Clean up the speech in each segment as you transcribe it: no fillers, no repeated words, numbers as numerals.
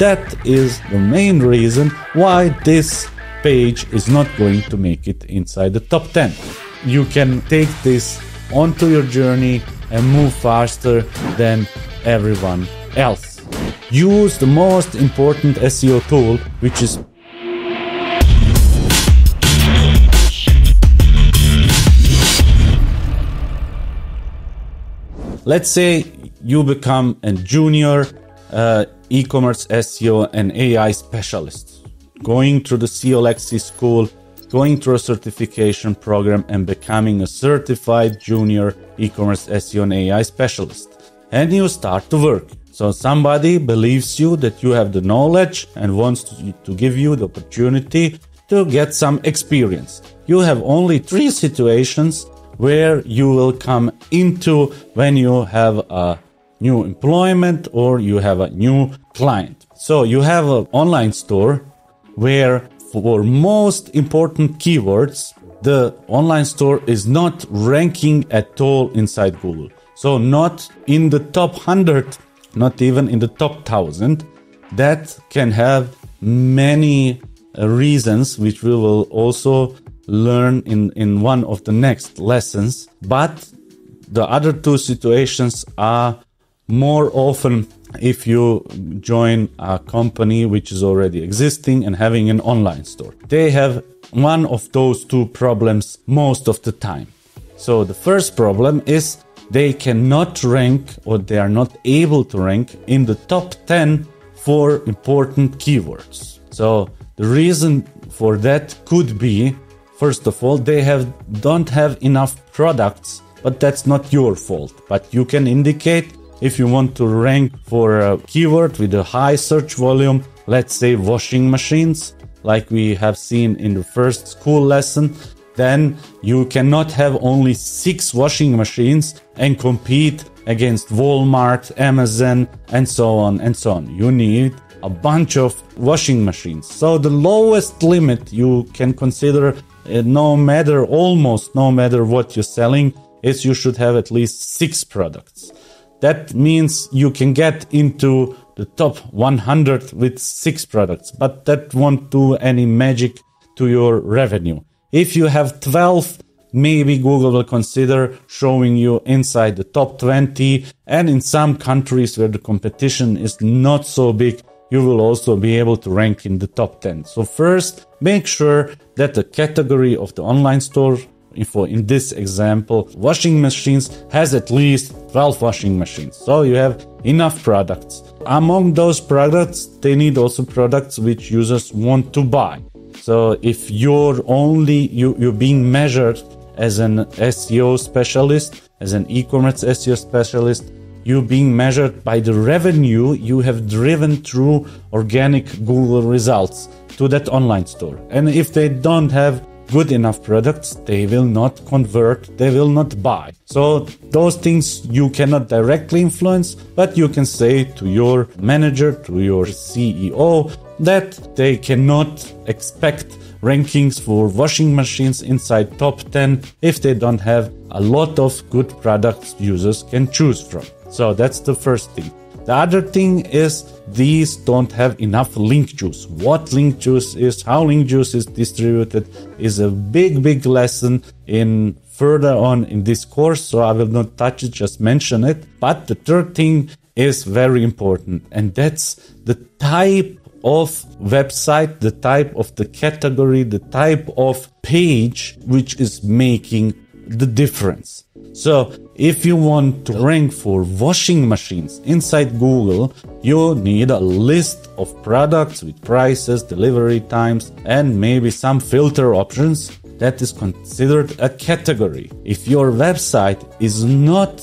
That is the main reason why this page is not going to make it inside the top 10. You can take this onto your journey and move faster than everyone else. Use the most important SEO tool, which is let's say you become a junior e-commerce SEO and AI specialist, going through the CLXC school, going through a certification program and becoming a certified junior e-commerce SEO and AI specialist. And you start to work. So somebody believes you that you have the knowledge and wants to give you the opportunity to get some experience. You have only 3 situations where you will come into when you have a new employment or you have a new client. So you have an online store where for most important keywords, the online store is not ranking at all inside Google. So not in the top 100, not even in the top 1000. That can have many reasons, which we will also learn in one of the next lessons. But the other 2 situations are more often if you join a company which is already existing and having an online store. They have one of those 2 problems most of the time. So the first problem is they cannot rank, or they are not able to rank in the top 10 for important keywords. So the reason for that could be, first of all, they don't have enough products, but that's not your fault. But you can indicate if you want to rank for a keyword with a high search volume, let's say washing machines, like we have seen in the first school lesson, then you cannot have only 6 washing machines and compete against Walmart, Amazon, and so on and so on. You need a bunch of washing machines. So the lowest limit you can consider, almost no matter what you're selling, is you should have at least 6 products. That means you can get into the top 100 with 6 products, but that won't do any magic to your revenue. If you have 12, maybe Google will consider showing you inside the top 20, and in some countries where the competition is not so big, you will also be able to rank in the top 10. So first, make sure that the category of the online store, in this example, washing machines, has at least 12 washing machines. So you have enough products. Among those products, they need also products which users want to buy. So if you're being measured as an SEO specialist, as an e-commerce SEO specialist, you're being measured by the revenue you have driven through organic Google results to that online store. And if they don't have good enough products, they will not convert, they will not buy. So those things you cannot directly influence, but you can say to your manager, to your CEO, that they cannot expect rankings for washing machines inside top 10 if they don't have a lot of good products users can choose from. So that's the first thing. The other thing is these don't have enough link juice. What link juice is, how link juice is distributed is a big lesson in further on in this course. So I will not touch it, just mention it. But the third thing is very important, and that's the type of website, the type of the category, the type of page which is making the difference. So if you want to rank for washing machines inside Google, you need a list of products with prices, delivery times, and maybe some filter options. That is considered a category. If your website is not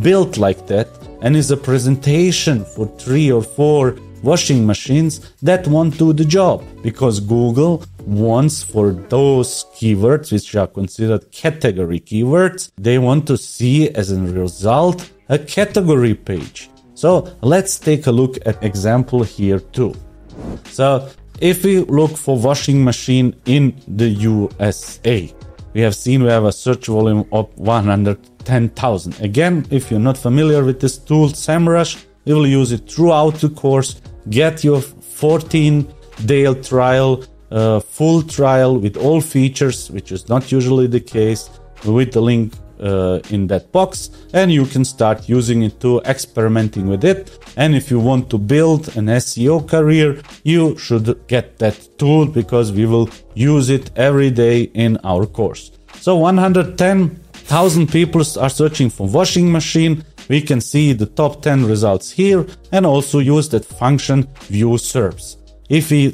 built like that and is a presentation for 3 or 4 washing machines, that won't do the job, because Google wants for those keywords which are considered category keywords, they want to see as a result a category page. So let's take a look at example here too. So if we look for washing machine in the USA, we have seen we have a search volume of 110,000. Again, if you're not familiar with this tool, SEMrush, we will use it throughout the course. get your 14-day trial, full trial with all features, which is not usually the case, with the link in that box, and you can start using it to experimenting with it. And if you want to build an SEO career, you should get that tool, because we will use it every day in our course. So 110,000 people are searching for washing machine. We can see the top 10 results here, and also use that function view SERPs. If we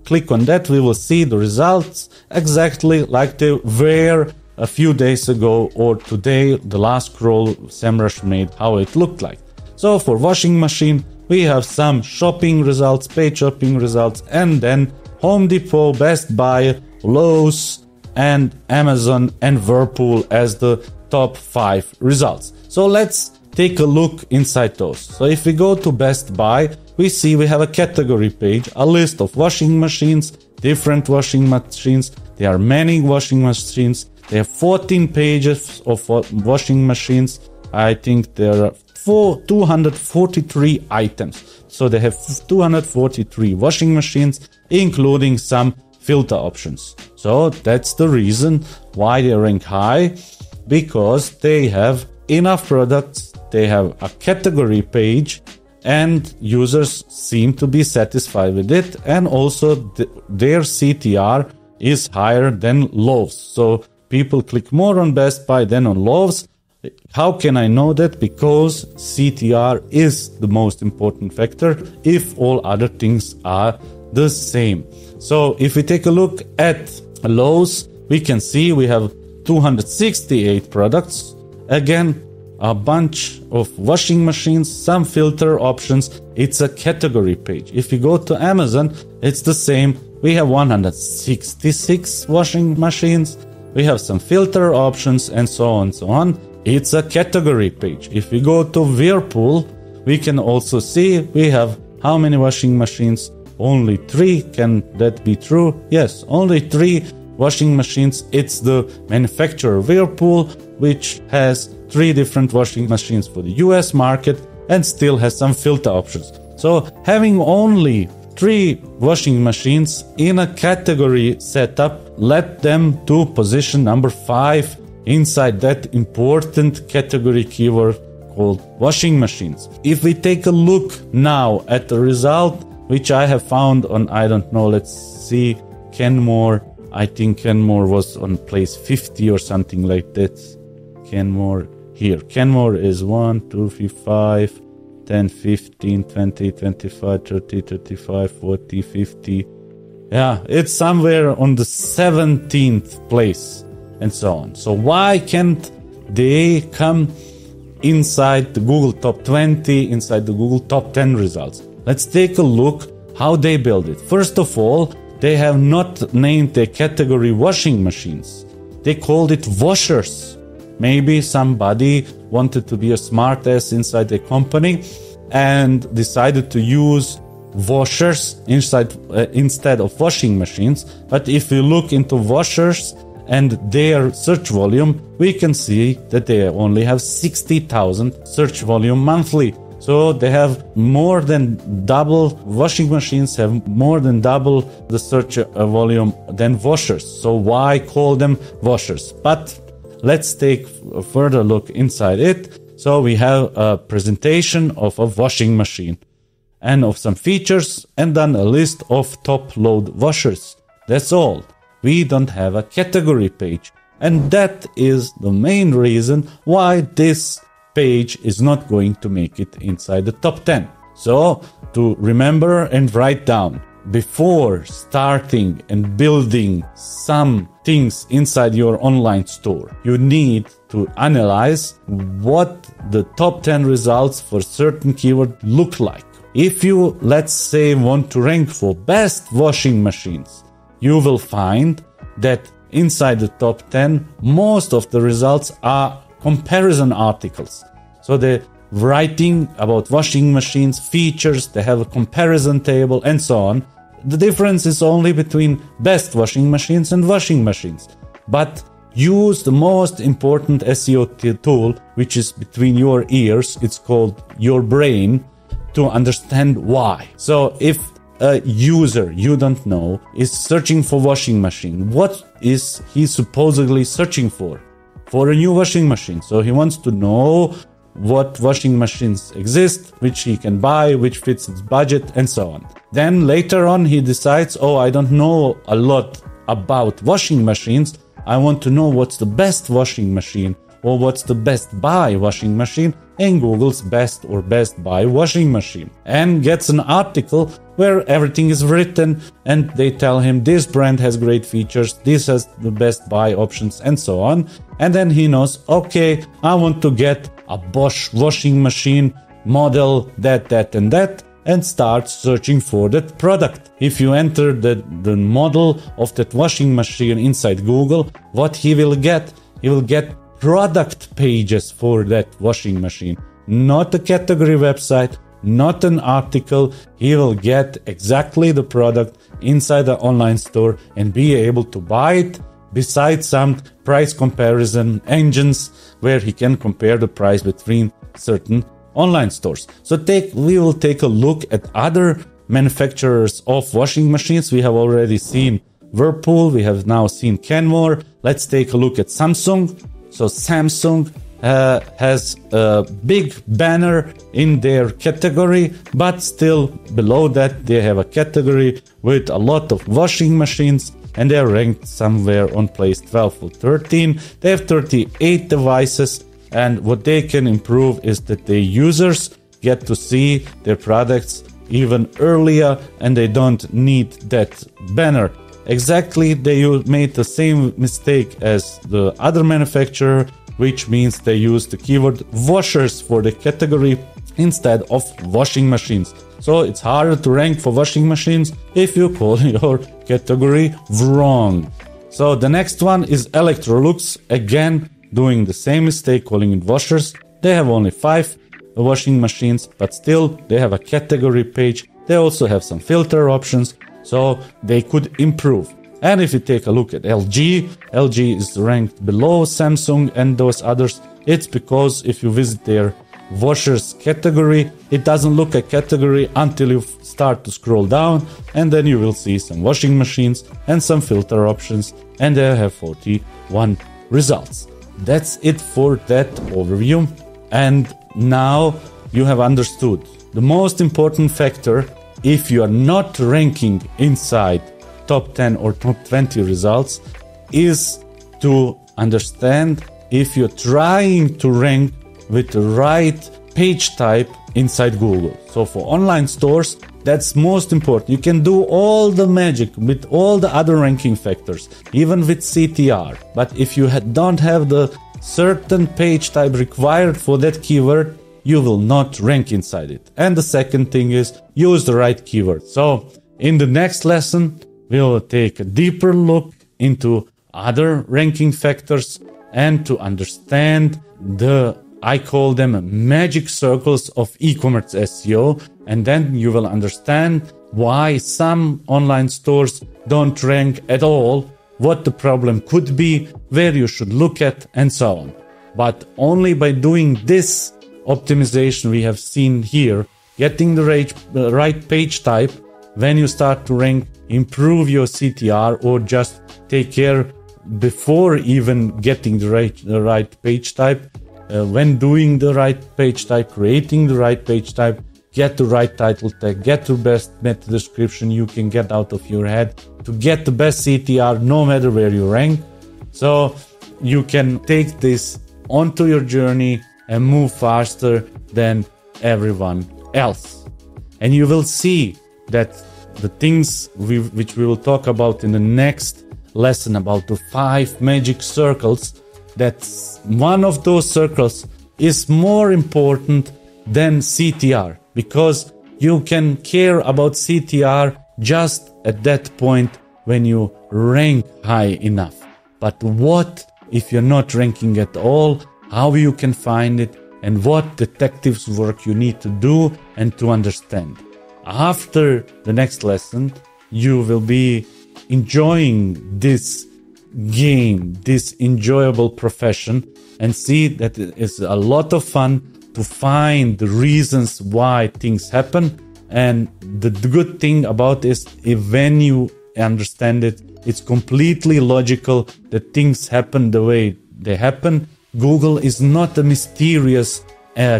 click on that, we will see the results exactly like they were a few days ago, or today, the last scroll SEMrush made, how it looked like. So for washing machine, we have some shopping results, paid shopping results, and then Home Depot, Best Buy, Lowe's, and Amazon and Whirlpool as the top 5 results. So let's take a look inside those. So if we go to Best Buy, we see we have a category page, a list of washing machines, different washing machines. There are many washing machines. They have 14 pages of washing machines. I think there are 243 items. So they have 243 washing machines, including some filter options. So that's the reason why they rank high, because they have enough products, they have a category page, and users seem to be satisfied with it. And also their CTR is higher than Lowe's. So people click more on Best Buy than on Lowe's. How can I know that? Because CTR is the most important factor if all other things are the same. So if we take a look at Lowe's, we can see we have 268 products. Again, a bunch of washing machines, some filter options. It's a category page. If you go to Amazon, it's the same. We have 166 washing machines. We have some filter options and so on and so on. It's a category page. If we go to Whirlpool, we can also see we have how many washing machines? Only 3. Can that be true? Yes, only 3 washing machines. It's the manufacturer Whirlpool, which has 3 different washing machines for the US market and still has some filter options. So having only 3 washing machines in a category setup led them to position number 5 inside that important category keyword called washing machines. If we take a look now at the result, which I have found on, I don't know, let's see, Kenmore. I think Kenmore was on place 50 or something like that. Kenmore here. Kenmore is 1, 2, 3, 5, 10, 15, 20, 25, 30, 35, 40, 50. Yeah, it's somewhere on the 17th place and so on. So why can't they come inside the Google Top 20, inside the Google Top 10 results? Let's take a look how they build it. First of all, they have not named their category washing machines. They called it washers. Maybe somebody wanted to be a smartass inside the company and decided to use washers instead of washing machines. But if we look into washers and their search volume, we can see that they only have 60,000 search volume monthly. So they have more than double, washing machines have more than double the search volume than washers. So why call them washers? But let's take a further look inside it. So we have a presentation of a washing machine and of some features, and then a list of top load washers. That's all. We don't have a category page. And that is the main reason why this page is not going to make it inside the top 10. So to remember and write down, before starting and building some things inside your online store, you need to analyze what the top 10 results for certain keyword look like. If you, let's say, want to rank for best washing machines, you will find that inside the top 10, most of the results are comparison articles. So they're writing about washing machines, features, they have a comparison table and so on. The difference is only between best washing machines and washing machines. But use the most important SEO tool, which is between your ears, it's called your brain, to understand why. So if a user you don't know is searching for washing machine, what is he supposedly searching for? For a new washing machine. So he wants to know what washing machines exist, which he can buy, which fits his budget, and so on. Then later on he decides, I don't know a lot about washing machines. I want to know what's the best washing machine, or what's the best buy washing machine, and Google's best or best buy washing machine, and gets an article where everything is written and they tell him this brand has great features, this has the best buy options, and so on. And then he knows, okay, I want to get a Bosch washing machine model that and that, and starts searching for that product. If you enter the model of that washing machine inside Google, what he will get? He will get product pages for that washing machine, not a category website, not an article. He will get exactly the product inside the online store and be able to buy it, besides some price comparison engines where he can compare the price between certain online stores. So we will take a look at other manufacturers of washing machines. We have already seen Whirlpool, we have now seen Kenmore. Let's take a look at Samsung. So Samsung has a big banner in their category, but still below that they have a category with a lot of washing machines, and they're ranked somewhere on place 12 or 13. They have 38 devices, and what they can improve is that the users get to see their products even earlier, and they don't need that banner. Exactly, they made the same mistake as the other manufacturer, which means they used the keyword washers for the category instead of washing machines. So it's harder to rank for washing machines if you call your category wrong. So the next one is Electrolux, again doing the same mistake, calling it washers. They have only 5 washing machines, but still they have a category page. They also have some filter options, so they could improve. And if you take a look at LG is ranked below Samsung and those others. It's because if you visit their washers category, it doesn't look a category until you start to scroll down, and then you will see some washing machines and some filter options, and they have 41 results. That's it for that overview. And now you have understood the most important factor if you are not ranking inside top 10 or top 20 results is to understand if you're trying to rank with the right page type inside Google. So for online stores, that's most important. You can do all the magic with all the other ranking factors, even with CTR. But if you don't have the certain page type required for that keyword, you will not rank inside it. And the second thing is use the right keyword. So in the next lesson, we'll take a deeper look into other ranking factors and to understand I call them magic circles of e-commerce SEO. And then you will understand why some online stores don't rank at all, what the problem could be, where you should look at, and so on. But only by doing this optimization we have seen here, getting the right page type, when you start to rank, improve your CTR, or just take care before even getting the right page type. When doing the right page type, creating the right page type, get the right title tag, get the best meta description you can get out of your head to get the best CTR no matter where you rank. So you can take this onto your journey and move faster than everyone else. And you will see that the things which we will talk about in the next lesson about the 5 magic circles, that one of those circles is more important than CTR, because you can care about CTR just at that point when you rank high enough. But what if you're not ranking at all, how you can find it, and what detectives work you need to do and to understand. After the next lesson, you will be enjoying this game, this enjoyable profession, and see that it is a lot of fun to find the reasons why things happen. And the good thing about this, if when you understand it, it's completely logical that things happen the way they happen. Google is not a mysterious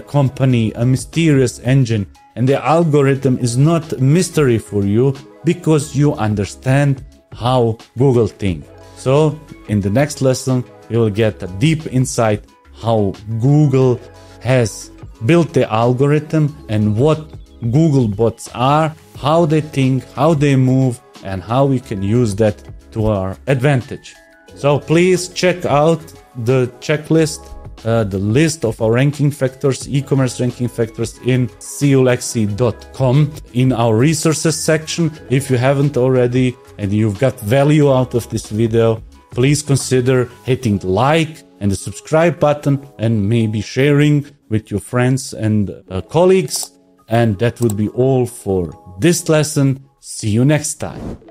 company, a mysterious engine, and the algorithm is not a mystery for you because you understand how Google thinks. So in the next lesson, you will get a deep insight how Google has built the algorithm and what Google bots are, how they think, how they move, and how we can use that to our advantage. So please check out the checklist, the list of our ranking factors, e-commerce ranking factors in seolexi.com in our resources section. If you haven't already and you've got value out of this video, please consider hitting the like and the subscribe button and maybe sharing with your friends and colleagues. And that would be all for this lesson. See you next time.